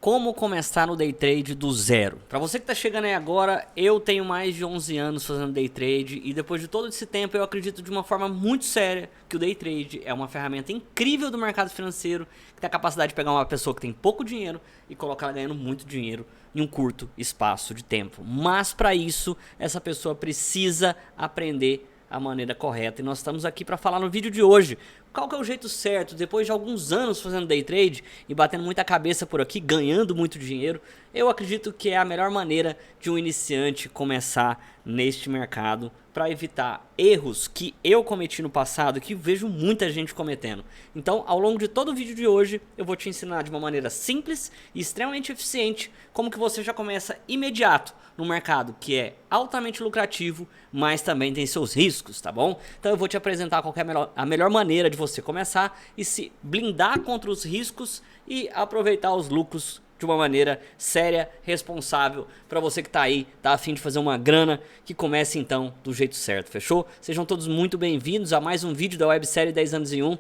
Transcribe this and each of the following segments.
Como começar no day trade do zero? Para você que está chegando aí agora, eu tenho mais de 11 anos fazendo day trade e depois de todo esse tempo eu acredito de uma forma muito séria que o day trade é uma ferramenta incrível do mercado financeiro que tem a capacidade de pegar uma pessoa que tem pouco dinheiro e colocar ela ganhando muito dinheiro em um curto espaço de tempo. Mas para isso, essa pessoa precisa aprender a maneira correta e nós estamos aqui para falar no vídeo de hoje qual que é o jeito certo, depois de alguns anos fazendo day trade e batendo muita cabeça por aqui, ganhando muito dinheiro. Eu acredito que é a melhor maneira de um iniciante começar neste mercado para evitar erros que eu cometi no passado e que vejo muita gente cometendo. Então, ao longo de todo o vídeo de hoje, eu vou te ensinar de uma maneira simples e extremamente eficiente como que você já começa imediato no mercado que é altamente lucrativo, mas também tem seus riscos, tá bom? Então eu vou te apresentar qual que é a melhor maneira de você começar e se blindar contra os riscos e aproveitar os lucros de uma maneira séria, responsável, para você que tá aí, tá a fim de fazer uma grana, que comece então do jeito certo, fechou? Sejam todos muito bem-vindos a mais um vídeo da websérie 10 anos em 1.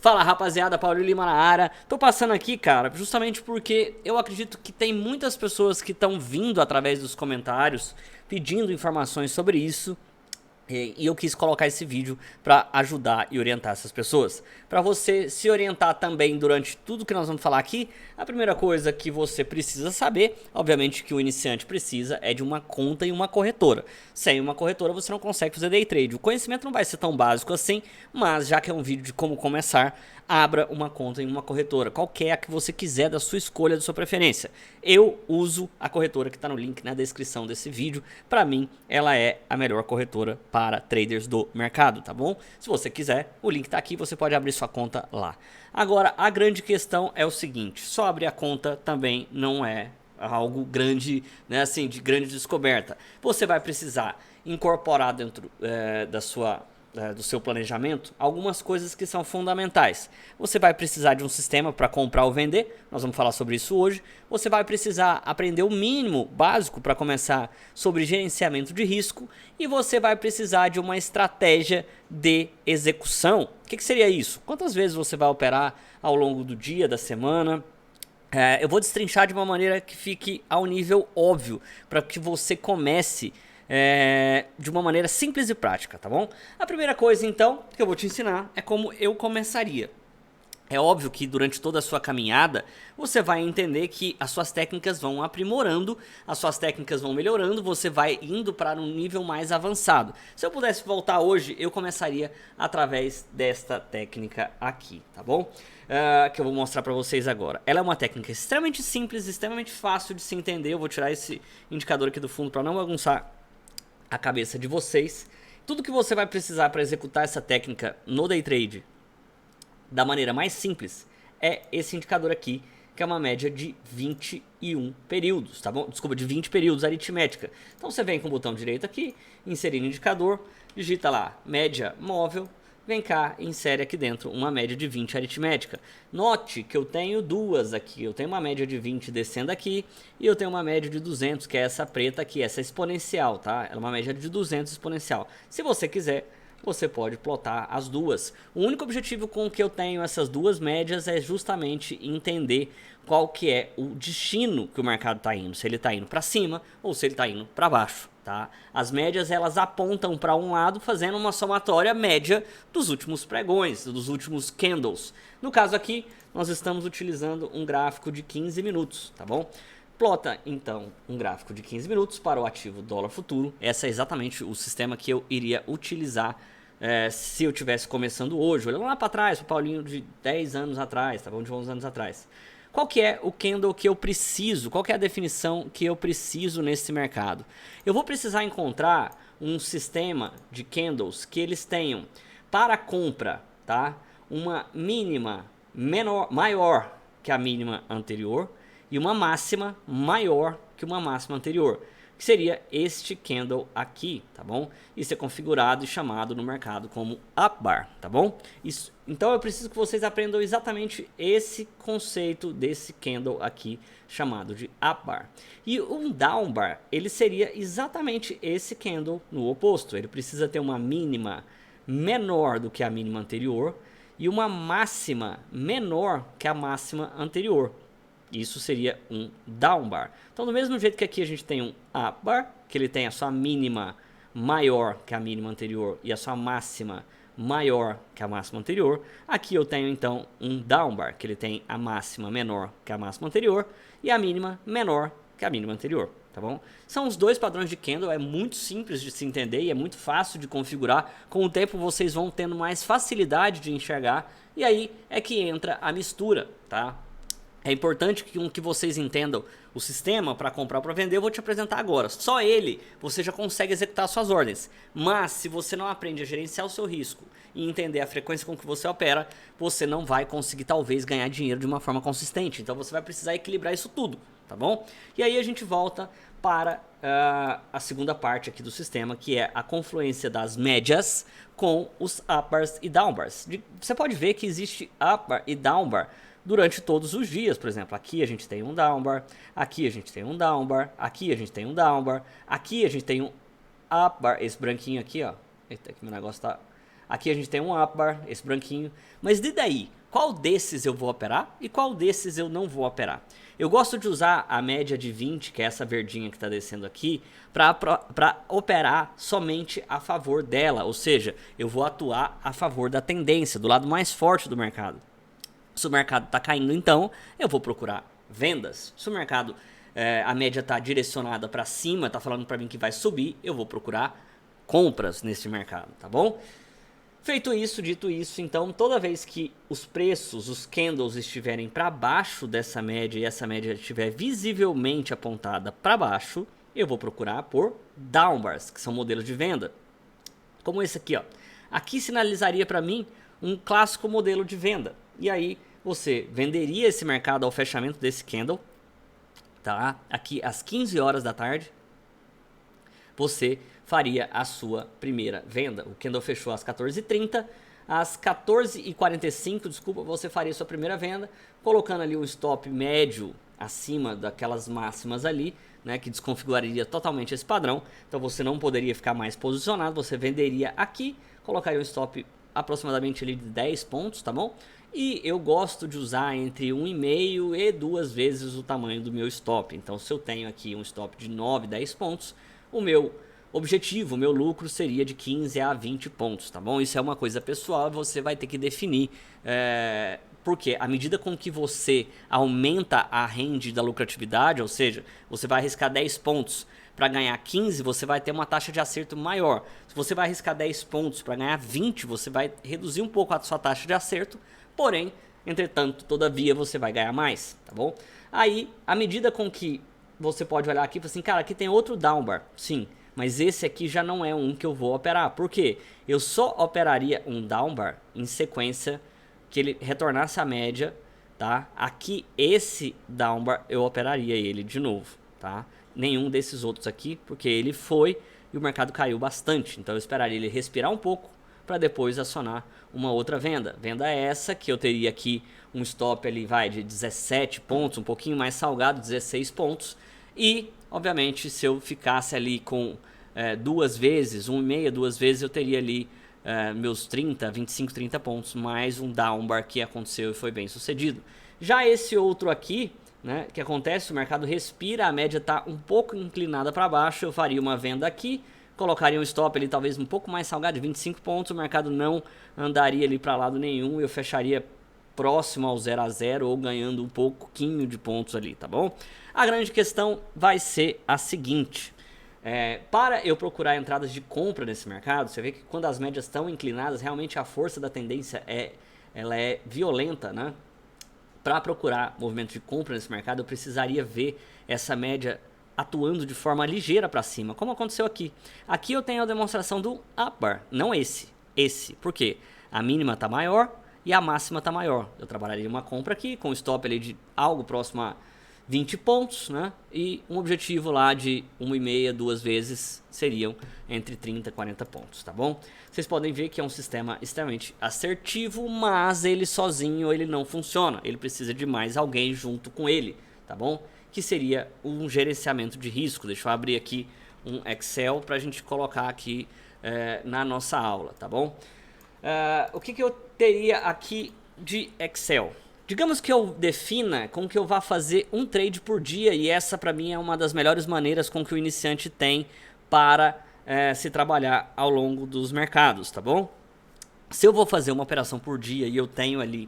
Fala rapaziada, Paulinho Lima na área. Tô passando aqui, cara, justamente porque eu acredito que tem muitas pessoas que estão vindo através dos comentários pedindo informações sobre isso. E eu quis colocar esse vídeo para ajudar e orientar essas pessoas. Para você se orientar também durante tudo que nós vamos falar aqui, a primeira coisa que você precisa saber, obviamente que o iniciante precisa, é de uma conta e uma corretora. Sem uma corretora você não consegue fazer day trade. O conhecimento não vai ser tão básico assim, mas já que é um vídeo de como começar, abra uma conta em uma corretora, qualquer que você quiser, da sua escolha, da sua preferência. Eu uso a corretora que está no link na descrição desse vídeo. Para mim, ela é a melhor corretora para traders do mercado, tá bom? Se você quiser, o link está aqui, você pode abrir sua conta lá. Agora, a grande questão é o seguinte, só abrir a conta também não é algo grande, né, assim, de grande descoberta. Você vai precisar incorporar dentro do seu planejamento algumas coisas que são fundamentais. Você vai precisar de um sistema para comprar ou vender, nós vamos falar sobre isso hoje. Você vai precisar aprender o mínimo básico para começar sobre gerenciamento de risco e você vai precisar de uma estratégia de execução. O que seria isso? Quantas vezes você vai operar ao longo do dia, da semana? Eu vou destrinchar de uma maneira que fique ao nível óbvio, para que você comece de uma maneira simples e prática, tá bom? A primeira coisa, então, que eu vou te ensinar é como eu começaria. É óbvio que durante toda a sua caminhada, você vai entender que as suas técnicas vão aprimorando, as suas técnicas vão melhorando, você vai indo para um nível mais avançado. Se eu pudesse voltar hoje, eu começaria através desta técnica aqui, tá bom? Que eu vou mostrar para vocês agora. Ela é uma técnica extremamente simples, extremamente fácil de se entender. Eu vou tirar esse indicador aqui do fundo para não bagunçar a cabeça de vocês. Tudo que você vai precisar para executar essa técnica no day trade da maneira mais simples é esse indicador aqui, que é uma média de 21 períodos, tá bom? Desculpa, de 20 períodos aritmética. Então você vem com o botão direito aqui, inserir no indicador, digita lá média móvel, vem cá e insere aqui dentro uma média de 20 aritmética. Note que eu tenho duas aqui, eu tenho uma média de 20 descendo aqui e eu tenho uma média de 200, que é essa preta aqui, essa exponencial, tá? Ela é uma média de 200 exponencial. Se você quiser, você pode plotar as duas. O único objetivo com que eu tenho essas duas médias é justamente entender qual que é o destino que o mercado está indo, se ele está indo para cima ou se ele está indo para baixo. Tá? As médias elas apontam para um lado fazendo uma somatória média dos últimos pregões, dos últimos candles. No caso aqui, nós estamos utilizando um gráfico de 15 minutos, tá bom? Plota então um gráfico de 15 minutos para o ativo dólar futuro. Esse é exatamente o sistema que eu iria utilizar se eu estivesse começando hoje. Olhando lá para trás, para o Paulinho de 10 anos atrás, tá bom? De 11 anos atrás. Qual que é o candle que eu preciso? Qual que é a definição que eu preciso nesse mercado? Eu vou precisar encontrar um sistema de candles que eles tenham para compra, tá? Uma mínima maior que a mínima anterior e uma máxima maior que uma máxima anterior, que seria este candle aqui, tá bom? Isso é configurado e chamado no mercado como up bar, tá bom? Isso, então eu preciso que vocês aprendam exatamente esse conceito desse candle aqui chamado de up bar. E um down bar, ele seria exatamente esse candle no oposto. Ele precisa ter uma mínima menor do que a mínima anterior e uma máxima menor que a máxima anterior. Isso seria um down bar. Então, do mesmo jeito que aqui a gente tem um up bar, que ele tem a sua mínima maior que a mínima anterior e a sua máxima maior que a máxima anterior, aqui eu tenho então um down bar, que ele tem a máxima menor que a máxima anterior e a mínima menor que a mínima anterior, tá bom? São os dois padrões de candle, é muito simples de se entender e é muito fácil de configurar. Com o tempo vocês vão tendo mais facilidade de enxergar e aí é que entra a mistura, tá? É importante que vocês entendam o sistema para comprar ou para vender. Eu vou te apresentar agora. Só ele você já consegue executar suas ordens. Mas se você não aprende a gerenciar o seu risco e entender a frequência com que você opera, você não vai conseguir talvez ganhar dinheiro de uma forma consistente. Então você vai precisar equilibrar isso tudo, tá bom? E aí a gente volta para a segunda parte aqui do sistema, que é a confluência das médias com os up bars e down bars. Você pode ver que existe up bar e down bar durante todos os dias. Por exemplo, aqui a gente tem um down bar, aqui a gente tem um down bar, aqui a gente tem um down bar, aqui a gente tem um up bar, esse branquinho aqui, ó. Eita, que meu negócio tá... Aqui a gente tem um up bar, esse branquinho. Mas e daí? Qual desses eu vou operar e qual desses eu não vou operar? Eu gosto de usar a média de 20, que é essa verdinha que está descendo aqui, para operar somente a favor dela. Ou seja, eu vou atuar a favor da tendência, do lado mais forte do mercado. Se o mercado está caindo, então, eu vou procurar vendas. Se o mercado, a média está direcionada para cima, está falando para mim que vai subir, eu vou procurar compras nesse mercado, tá bom? Feito isso, dito isso, então, toda vez que os preços, os candles estiverem para baixo dessa média e essa média estiver visivelmente apontada para baixo, eu vou procurar por down bars, que são modelos de venda. Como esse aqui, ó. Aqui sinalizaria para mim um clássico modelo de venda. E aí você venderia esse mercado ao fechamento desse candle, tá? Aqui às 15 horas da tarde, você faria a sua primeira venda. O candle fechou às 14h30, às 14h45, desculpa, você faria a sua primeira venda, colocando ali um stop médio acima daquelas máximas ali, né, que desconfiguraria totalmente esse padrão. Então você não poderia ficar mais posicionado, você venderia aqui, colocaria um stop aproximadamente ali de 10 pontos, tá bom? E eu gosto de usar entre 1,5 e 2 vezes o tamanho do meu stop. Então se eu tenho aqui um stop de 9, 10 pontos, o meu objetivo, o meu lucro seria de 15 a 20 pontos, tá bom? Isso é uma coisa pessoal, você vai ter que definir, porque à medida com que você aumenta a range da lucratividade, ou seja, você vai arriscar 10 pontos para ganhar 15, você vai ter uma taxa de acerto maior. Se você vai arriscar 10 pontos para ganhar 20, você vai reduzir um pouco a sua taxa de acerto, porém, entretanto, todavia, você vai ganhar mais, tá bom? Aí, à medida com que você pode olhar aqui e falar assim, cara, aqui tem outro down bar, sim, mas esse aqui já não é um que eu vou operar. Por quê? Eu só operaria um down bar em sequência que ele retornasse a média, tá? Aqui, esse down bar, eu operaria ele de novo, tá? Nenhum desses outros aqui, porque ele foi e o mercado caiu bastante. Então eu esperaria ele respirar um pouco para depois acionar uma outra venda. Venda essa que eu teria aqui um stop ali, vai, de 17 pontos, um pouquinho mais salgado, 16 pontos. E, obviamente, se eu ficasse ali com 2 vezes, 1,5, 2 vezes, eu teria ali meus 30, 25, 30 pontos, mais um down bar que aconteceu e foi bem sucedido. Já esse outro aqui, né, que acontece, o mercado respira, a média está um pouco inclinada para baixo, eu faria uma venda aqui, colocaria um stop ali talvez um pouco mais salgado, de 25 pontos, o mercado não andaria ali para lado nenhum, eu fecharia próximo ao 0 a 0 ou ganhando um pouquinho de pontos ali, tá bom? A grande questão vai ser a seguinte, para eu procurar entradas de compra nesse mercado, você vê que quando as médias estão inclinadas, realmente a força da tendência ela é violenta, né? Para procurar movimento de compra nesse mercado, eu precisaria ver essa média atuando de forma ligeira para cima, como aconteceu aqui. Aqui eu tenho a demonstração do up bar, não esse. Por quê? A mínima está maior e a máxima está maior. Eu trabalharia uma compra aqui com stop ali de algo próximo a 20 pontos, né? E um objetivo lá de 1,5, 2 vezes seriam entre 30 e 40 pontos, tá bom? Vocês podem ver que é um sistema extremamente assertivo, mas ele sozinho ele não funciona. Ele precisa de mais alguém junto com ele, tá bom? Que seria um gerenciamento de risco. Deixa eu abrir aqui um Excel para a gente colocar aqui na nossa aula, tá bom? O que eu teria aqui de Excel? Digamos que eu defina com que eu vá fazer um trade por dia, e essa para mim é uma das melhores maneiras com que o iniciante tem para se trabalhar ao longo dos mercados, tá bom? Se eu vou fazer uma operação por dia e eu tenho ali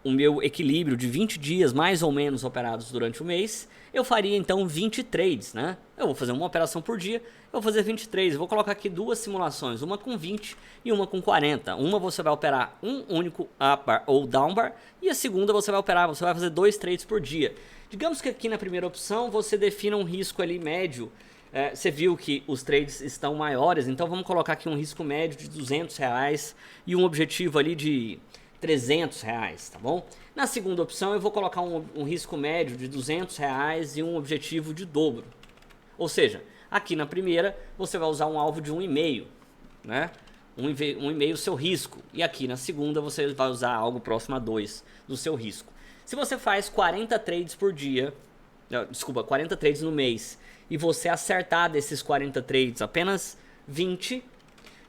o meu equilíbrio de 20 dias mais ou menos operados durante o mês, eu faria então 20 trades, né? Eu vou fazer uma operação por dia, eu vou fazer 20 trades, eu vou colocar aqui duas simulações, uma com 20 e uma com 40. Uma você vai operar um único up bar ou down bar, e a segunda você vai fazer 2 trades por dia. Digamos que aqui na primeira opção você defina um risco ali médio. Você viu que os trades estão maiores, então vamos colocar aqui um risco médio de R$200 e um objetivo ali de R$300, tá bom? Na segunda opção eu vou colocar um risco médio de R$200 e um objetivo de dobro. Ou seja, aqui na primeira você vai usar um alvo de 1,5, né? 1,5 o seu risco. E aqui na segunda você vai usar algo próximo a 2 do seu risco. Se você faz 40 trades por dia, desculpa, 40 trades no mês, e você acertar desses 40 trades apenas 20,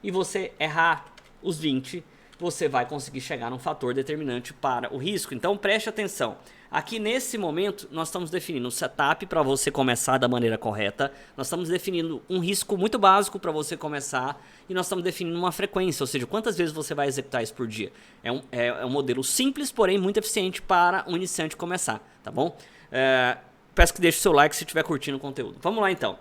e você errar os 20, você vai conseguir chegar num fator determinante para o risco. Então preste atenção. Aqui nesse momento nós estamos definindo um setup para você começar da maneira correta. Nós estamos definindo um risco muito básico para você começar. E nós estamos definindo uma frequência, ou seja, quantas vezes você vai executar isso por dia. É um modelo simples, porém muito eficiente para um iniciante começar, tá bom? Peço que deixe o seu like se estiver curtindo o conteúdo. Vamos lá então.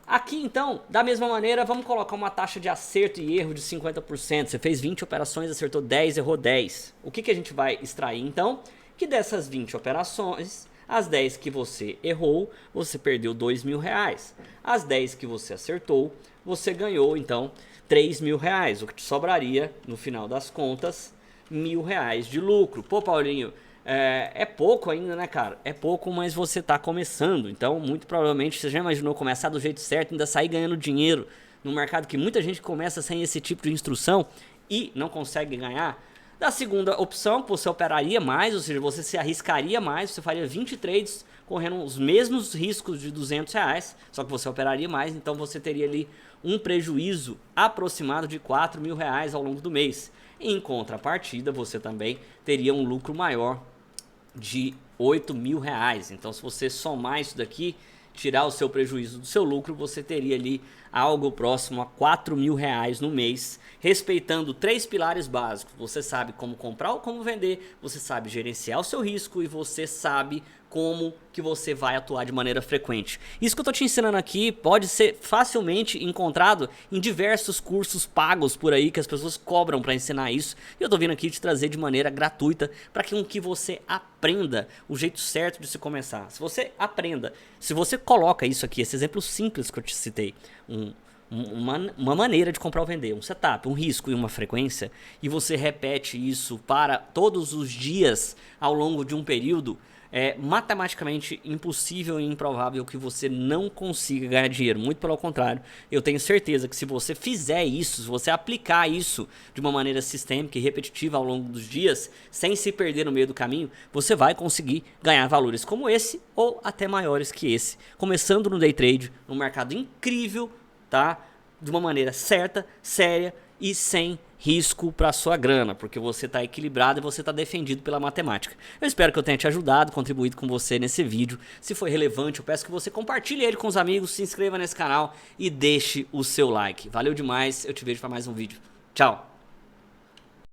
Aqui então, da mesma maneira, vamos colocar uma taxa de acerto e erro de 50%. Você fez 20 operações, acertou 10, errou 10. O que a gente vai extrair então? Que dessas 20 operações, as 10 que você errou, você perdeu R$2.000. As 10 que você acertou, você ganhou então R$3.000. O que te sobraria, no final das contas, R$1.000 de lucro. Pô, Paulinho, é pouco ainda, né, cara? É pouco, mas você tá começando. Então, muito provavelmente, você já imaginou começar do jeito certo, ainda sair ganhando dinheiro no mercado que muita gente começa sem esse tipo de instrução e não consegue ganhar? Da segunda opção, você operaria mais, ou seja, você se arriscaria mais, você faria 20 trades correndo os mesmos riscos de R$200, só que você operaria mais, então você teria ali um prejuízo aproximado de R$4.000 ao longo do mês. Em contrapartida, você também teria um lucro maior de R$8.000. Então, se você somar isso daqui, tirar o seu prejuízo do seu lucro, você teria ali algo próximo a R$4.000 no mês, respeitando 3 pilares básicos. Você sabe como comprar ou como vender, você sabe gerenciar o seu risco e você sabe como que você vai atuar de maneira frequente. Isso que eu tô te ensinando aqui pode ser facilmente encontrado em diversos cursos pagos por aí que as pessoas cobram para ensinar isso. E eu tô vindo aqui te trazer de maneira gratuita para que você aprenda o jeito certo de se começar. Se você aprenda, se você coloca isso aqui, esse exemplo simples que eu te citei, uma maneira de comprar ou vender, um setup, um risco e uma frequência, e você repete isso para todos os dias ao longo de um período, é matematicamente impossível e improvável que você não consiga ganhar dinheiro. Muito pelo contrário, eu tenho certeza que se você fizer isso, se você aplicar isso de uma maneira sistêmica e repetitiva ao longo dos dias, sem se perder no meio do caminho, você vai conseguir ganhar valores como esse ou até maiores que esse, começando no day trade, num mercado incrível, tá? De uma maneira certa, séria e sem risco para sua grana, porque você está equilibrado e você está defendido pela matemática. Eu espero que eu tenha te ajudado, contribuído com você nesse vídeo. Se foi relevante, eu peço que você compartilhe ele com os amigos, se inscreva nesse canal e deixe o seu like. Valeu demais, eu te vejo para mais um vídeo. Tchau!